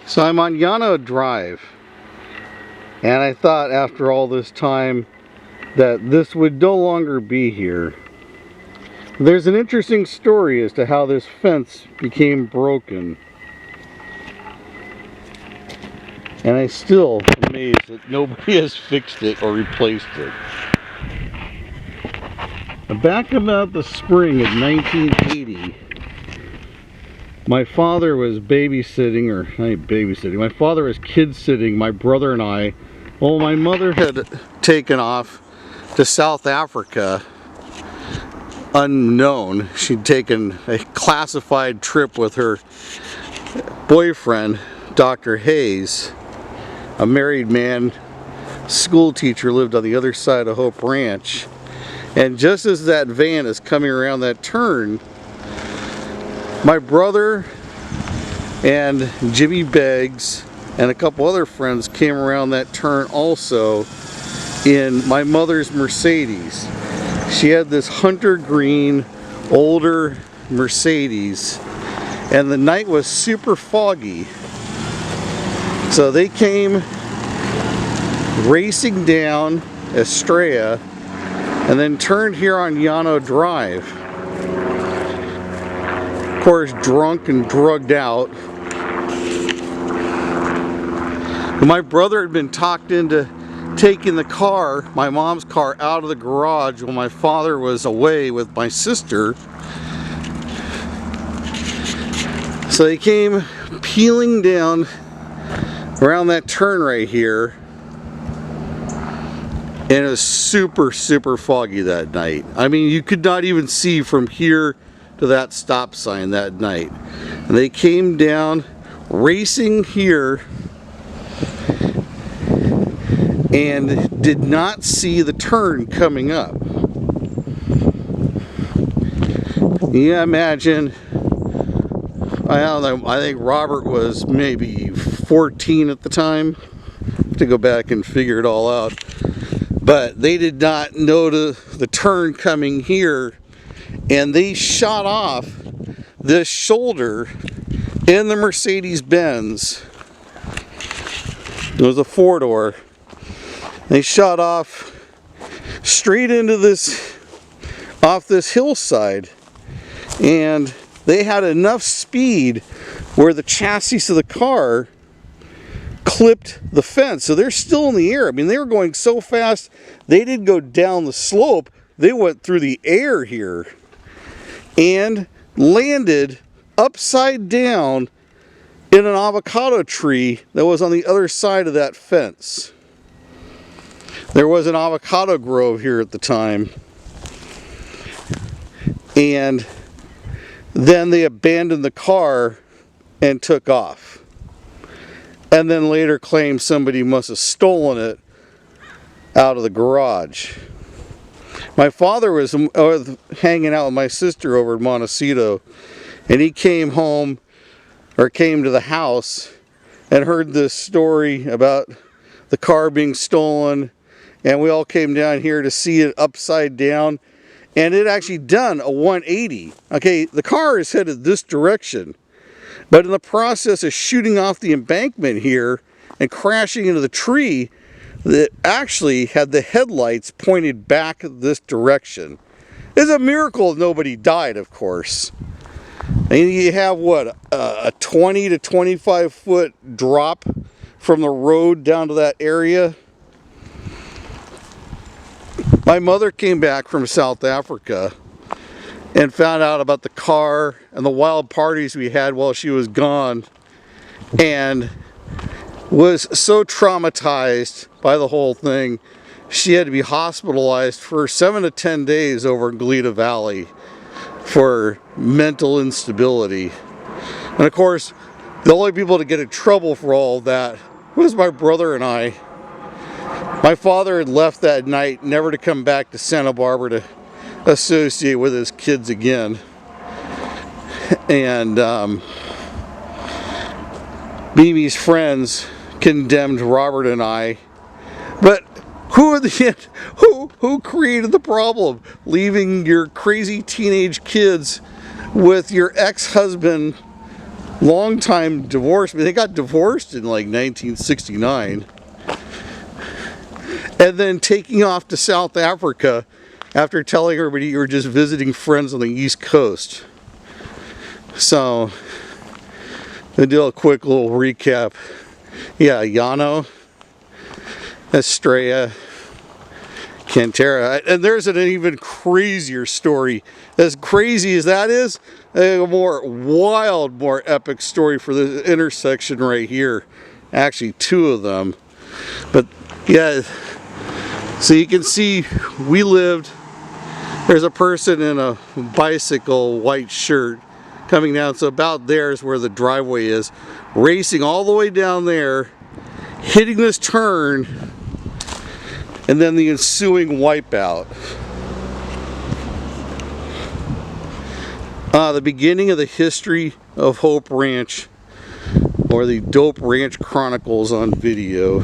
So I'm on Yano Drive, and I thought after all this time that this would no longer be here. There's an interesting story as to how this fence became broken, and I'm still amazed that nobody has fixed it or replaced it. Back about the spring of 1980, my father was babysitting, or not babysitting, my father was kid sitting my brother and I. Well, my mother had taken off to South Africa unknown. She'd taken a classified trip with her boyfriend, Dr. Hayes, a married man, school teacher, lived on the other side of Dope Ranch. And just as that van is coming around that turn, my brother and Jimmy Beggs and a couple other friends came around that turn also in my mother's Mercedes. She had this hunter green, older Mercedes, and the night was super foggy. So they came racing down Estrella and then turned here on Yano Drive. Of course, drunk and drugged out. My brother had been talked into taking the car, my mom's car, out of the garage while my father was away with my sister. So they came peeling down around that turn right here, and it was super foggy that night. I mean, you could not even see from here to that stop sign that night. And they came down racing here and did not see the turn coming up. Yeah, imagine, I don't know, I think Robert was maybe 14 at the time. I have to go back and figure it all out. But they did not know the turn coming here, and they shot off this shoulder in the Mercedes Benz. It was a four-door. They shot off straight into off this hillside, and they had enough speed where the chassis of the car clipped the fence. So they're still in the air. I mean, they were going so fast, they didn't go down the slope, they went through the air here and landed upside down in an avocado tree that was on the other side of that fence. There was an avocado grove here at the time, and then they abandoned the car and took off, and then later claimed somebody must have stolen it out of the garage. My father was hanging out with my sister over in Montecito, and he came home, or came to the house, and heard this story about the car being stolen, and we all came down here to see it upside down, and it actually done a 180. Okay, the car is headed this direction, but in the process of shooting off the embankment here and crashing into the tree, that actually had the headlights pointed back this direction. It's a miracle nobody died, of course. And you have what, a 20 to 25 foot drop from the road down to that area. My mother came back from South Africa and found out about the car and the wild parties we had while she was gone, and was so traumatized by the whole thing, she had to be hospitalized for 7 to 10 days over in Glita Valley for mental instability. And of course, the only people to get in trouble for all of that was my brother and I. My father had left that night, never to come back to Santa Barbara to associate with his kids again. And Mimi's friends condemned Robert and I. But who created the problem? Leaving your crazy teenage kids with your ex-husband long time divorced. I mean, they got divorced in like 1969. And then taking off to South Africa after telling everybody you were just visiting friends on the East Coast. So, to do a quick little recap. Yeah, Yano, Estrella, Cantera. And there's an even crazier story. As crazy as that is, a more wild, more epic story for this intersection right here. Actually, two of them. But yeah, so you can see we lived, there's a person in a bicycle, white shirt, coming down. So about there is where the driveway is, racing all the way down there, hitting this turn, and then the ensuing wipeout. The beginning of the history of Hope Ranch, or the Dope Ranch Chronicles on video.